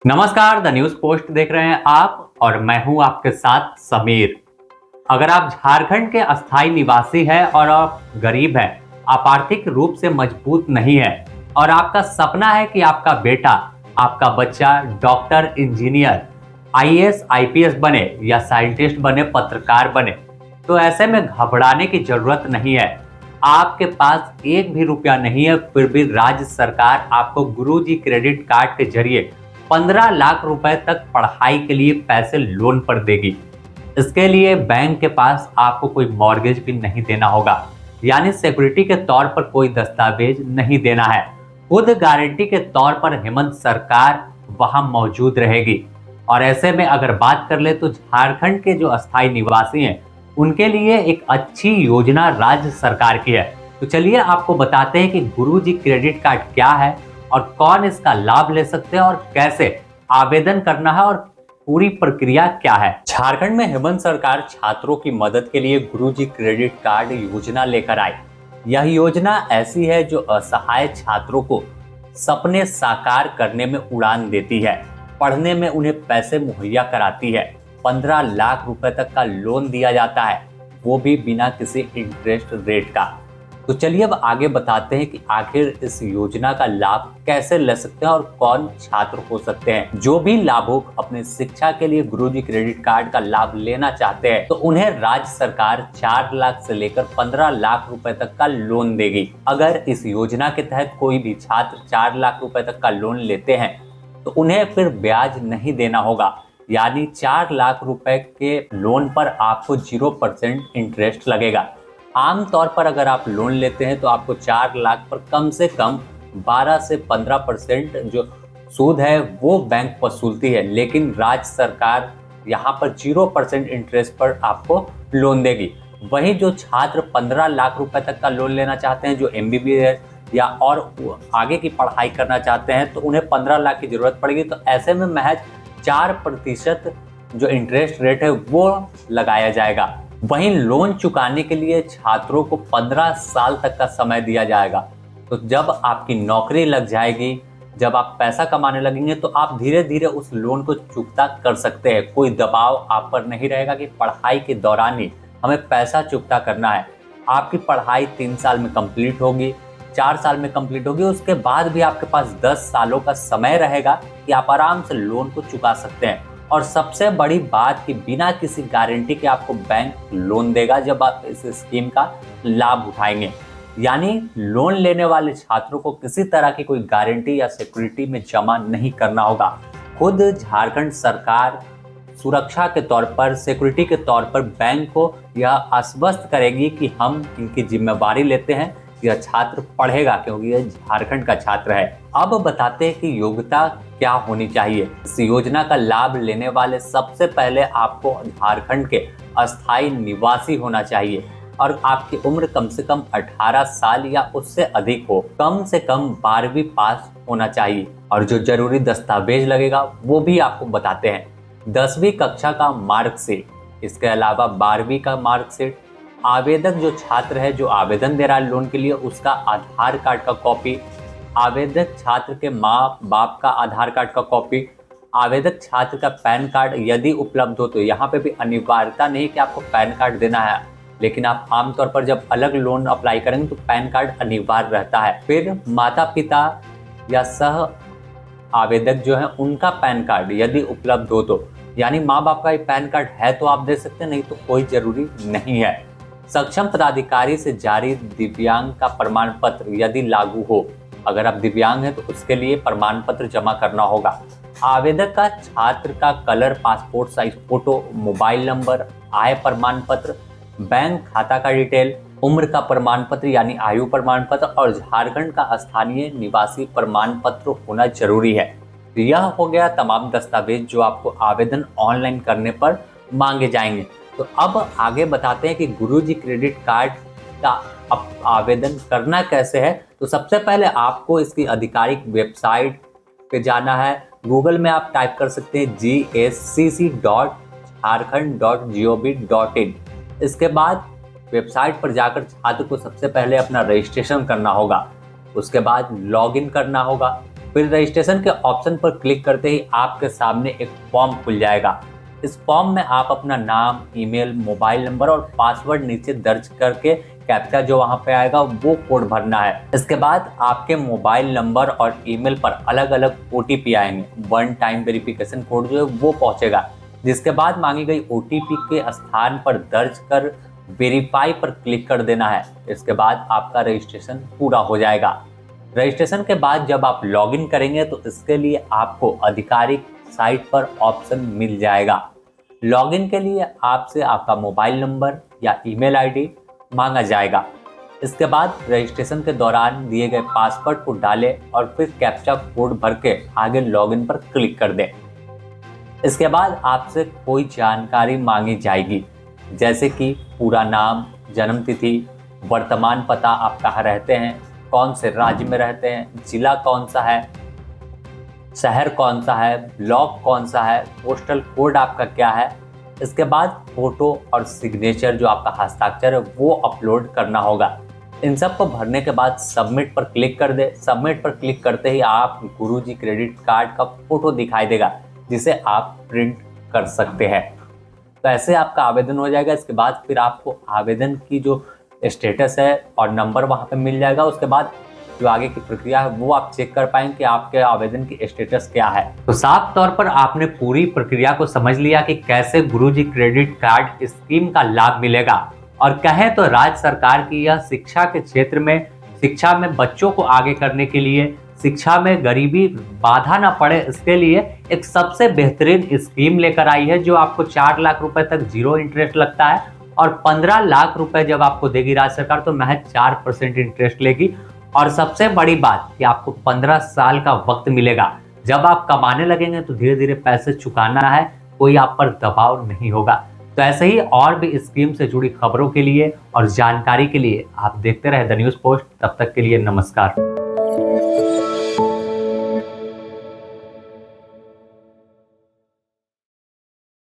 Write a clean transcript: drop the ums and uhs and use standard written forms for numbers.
नमस्कार, the news post देख रहे हैं आप और मैं हूं आपके साथ समीर। अगर आप झारखंड के अस्थायी निवासी हैं और आप गरीब हैं, आप आर्थिक रूप से मजबूत नहीं हैं और आपका सपना है कि आपका बेटा, आपका बच्चा डॉक्टर, इंजीनियर, आईएएस, आईपीएस बने या साइंटिस्ट बने, पत्रकार बने, तो ऐसे में घबराने की जरूरत नहीं है। आपके पास एक भी रुपया नहीं है, फिर भी राज्य सरकार आपको गुरुजी क्रेडिट कार्ड के जरिए 15 लाख रुपए तक पढ़ाई के लिए पैसे लोन पर देगी। इसके लिए बैंक के पास आपको कोई मॉर्गेज भी नहीं देना होगा, यानी सिक्योरिटी के तौर पर कोई दस्तावेज नहीं देना है। खुद गारंटी के तौर पर हेमंत सरकार वहां मौजूद रहेगी। और ऐसे में अगर बात कर ले तो झारखंड के जो अस्थायी निवासी हैं, उनके लिए एक अच्छी योजना राज्य सरकार की है। तो चलिए आपको बताते हैं कि गुरुजी क्रेडिट कार्ड क्या है और कौन इसका लाभ ले सकते हैं और कैसे आवेदन करना है और पूरी प्रक्रिया क्या है। झारखंड में हेमंत सरकार छात्रों की मदद के लिए गुरुजी क्रेडिट कार्ड योजना लेकर आई। यह योजना ऐसी है जो असहाय छात्रों को सपने साकार करने में उड़ान देती है, पढ़ने में उन्हें पैसे मुहैया कराती है। 15 लाख रुपए तक का लोन दिया जाता है, वो भी बिना किसी इंटरेस्ट रेट का। तो चलिए अब आगे बताते हैं कि आखिर इस योजना का लाभ कैसे ले सकते हैं और कौन छात्र हो सकते हैं। जो भी लाभुक अपने शिक्षा के लिए गुरुजी क्रेडिट कार्ड का लाभ लेना चाहते हैं, तो उन्हें राज्य सरकार 4 लाख से लेकर 15 लाख रुपए तक का लोन देगी। अगर इस योजना के तहत कोई भी छात्र 4 लाख रुपए तक का लोन लेते हैं, तो उन्हें फिर ब्याज नहीं देना होगा, यानी 4 लाख रुपए के लोन पर आपको 0% इंटरेस्ट लगेगा। आमतौर पर अगर आप लोन लेते हैं तो आपको 4 लाख पर कम से कम 12 से 15% जो सूद है वो बैंक वसूलती है, लेकिन राज्य सरकार यहाँ पर 0% इंटरेस्ट पर आपको लोन देगी। वहीं जो छात्र 15 लाख रुपए तक का लोन लेना चाहते हैं, जो एमबीबीएस या और आगे की पढ़ाई करना चाहते हैं, तो उन्हें 15 लाख की जरूरत पड़ेगी। तो ऐसे में महज 4% जो इंटरेस्ट रेट है वो लगाया जाएगा। वहीं लोन चुकाने के लिए छात्रों को 15 साल तक का समय दिया जाएगा। तो जब आपकी नौकरी लग जाएगी, जब आप पैसा कमाने लगेंगे, तो आप धीरे धीरे उस लोन को चुकता कर सकते हैं। कोई दबाव आप पर नहीं रहेगा कि पढ़ाई के दौरान ही हमें पैसा चुकता करना है। आपकी पढ़ाई 3 साल में कंप्लीट होगी, 4 साल में कंप्लीट होगी, उसके बाद भी आपके पास 10 सालों का समय रहेगा कि आप आराम से लोन को चुका सकते हैं। और सबसे बड़ी बात कि बिना किसी गारंटी के आपको बैंक लोन देगा जब आप इस स्कीम का लाभ उठाएंगे। यानी लोन लेने वाले छात्रों को किसी तरह की कोई गारंटी या सिक्योरिटी में जमा नहीं करना होगा। खुद झारखंड सरकार सुरक्षा के तौर पर, सिक्योरिटी के तौर पर बैंक को यह आश्वस्त करेगी कि हम इनकी जिम्मेवारी लेते हैं, यह छात्र पढ़ेगा क्योंकि यह झारखंड का छात्र है। अब बताते हैं कि योग्यता क्या होनी चाहिए। इस योजना का लाभ लेने वाले सबसे पहले आपको झारखंड के अस्थायी निवासी होना चाहिए और आपकी उम्र कम से कम 18 साल या उससे अधिक हो। कम से कम 12वीं पास होना चाहिए और जो जरूरी दस्तावेज लगेगा वो भी आपको बताते हैं। 10वीं कक्षा का मार्कशीट, इसके अलावा 12वीं का मार्कशीट, आवेदक जो छात्र है जो आवेदन दे रहा है लोन के लिए, उसका आधार कार्ड का कॉपी, आवेदक छात्र के माँ बाप का आधार कार्ड का कॉपी, आवेदक छात्र का पैन कार्ड यदि उपलब्ध हो। तो यहाँ पे भी अनिवार्यता नहीं कि आपको पैन कार्ड देना है, लेकिन आप आमतौर पर जब अलग लोन अप्लाई करेंगे तो पैन कार्ड अनिवार्य रहता है। फिर माता पिता या सह आवेदक जो है उनका पैन कार्ड यदि उपलब्ध हो, तो यानी माँ बाप का पैन कार्ड है तो आप दे सकते हैं, नहीं तो कोई जरूरी नहीं है। सक्षम पदाधिकारी से जारी दिव्यांग का प्रमाण पत्र यदि लागू हो, अगर आप दिव्यांग हैं तो उसके लिए प्रमाण पत्र जमा करना होगा। आवेदक का छात्र का colour passport size photo, mobile number, आय प्रमाण पत्र, बैंक खाता का डिटेल, उम्र का प्रमाण पत्र यानी आयु प्रमाण पत्र और झारखंड का स्थानीय निवासी प्रमाण पत्र होना जरूरी है। यह हो गया तमाम दस्तावेज जो आपको आवेदन ऑनलाइन करने पर मांगे जाएंगे। तो अब आगे बताते हैं कि गुरुजी क्रेडिट कार्ड का आवेदन करना कैसे है। तो सबसे पहले आपको इसकी आधिकारिक वेबसाइट पे जाना है। गूगल में आप टाइप कर सकते हैं GSCC.jharkhand.gov.in। इसके बाद वेबसाइट पर जाकर छात्र को सबसे पहले अपना रजिस्ट्रेशन करना होगा, उसके बाद लॉगिन करना होगा। फिर रजिस्ट्रेशन के ऑप्शन पर क्लिक करते ही आपके सामने एक फॉर्म खुल जाएगा। इस फॉर्म में आप अपना नाम, ईमेल, मोबाइल नंबर और पासवर्ड नीचे दर्ज करके कैप्चा जो वहां पे आएगा वो कोड भरना है। इसके बाद आपके मोबाइल नंबर और ईमेल पर अलग अलग OTP आएंगे। 1 टाइम वेरिफिकेशन कोड जो है वो पहुंचेगा, जिसके बाद मांगी गई OTP के स्थान पर दर्ज कर वेरीफाई पर क्लिक कर देना है। इसके बाद आपका रजिस्ट्रेशन पूरा हो जाएगा। रजिस्ट्रेशन के बाद जब आप लॉगिन करेंगे तो इसके लिए आपको आधिकारिक साइट पर ऑप्शन मिल जाएगा। लॉगिन के लिए आपसे आपका मोबाइल नंबर या ईमेल आईडी मांगा जाएगा। इसके बाद रजिस्ट्रेशन के दौरान दिए गए पासवर्ड को डालें और फिर कैप्चा कोड भर के आगे लॉगिन पर क्लिक कर दें। इसके बाद आपसे कोई जानकारी मांगी जाएगी, जैसे कि पूरा नाम, जन्म तिथि, वर्तमान पता, आप कहाँ रहते हैं, कौन से राज्य में रहते हैं, जिला कौन सा है, शहर कौन सा है, ब्लॉक कौन सा है, पोस्टल कोड आपका क्या है। इसके बाद फोटो और सिग्नेचर जो आपका हस्ताक्षर है वो अपलोड करना होगा। इन सब को भरने के बाद सबमिट पर क्लिक कर दे। सबमिट पर क्लिक करते ही आप गुरुजी क्रेडिट कार्ड का फोटो दिखाई देगा, जिसे आप प्रिंट कर सकते हैं। तो ऐसे आपका आवेदन हो जाएगा। इसके बाद फिर आपको आवेदन की जो स्टेटस है और नंबर वहाँ पे मिल जाएगा। उसके बाद जो आगे की प्रक्रिया है वो आप चेक कर पाएंगे कि आपके आवेदन की स्टेटस क्या है। तो साफ तौर पर आपने पूरी प्रक्रिया को समझ लिया कि कैसे गुरुजी क्रेडिट कार्ड स्कीम का लाभ मिलेगा। और कहें तो राज्य सरकार की यह शिक्षा के क्षेत्र में, शिक्षा में बच्चों को आगे करने के लिए, शिक्षा में गरीबी बाधा ना पड़े, इसके लिए एक सबसे बेहतरीन स्कीम लेकर आई है, जो आपको 4 लाख रुपए तक 0 इंटरेस्ट लगता है और 15 लाख रुपए जब आपको देगी राज्य सरकार तो महज 4% इंटरेस्ट लेगी। और सबसे बड़ी बात कि आपको 15 साल का वक्त मिलेगा। जब आप कमाने लगेंगे तो धीरे धीरे पैसे चुकाना है, कोई आप पर दबाव नहीं होगा। तो ऐसे ही और भी स्कीम से जुड़ी खबरों के लिए और जानकारी के लिए आप देखते रहे द न्यूज़ पोस्ट। तब तक के लिए नमस्कार।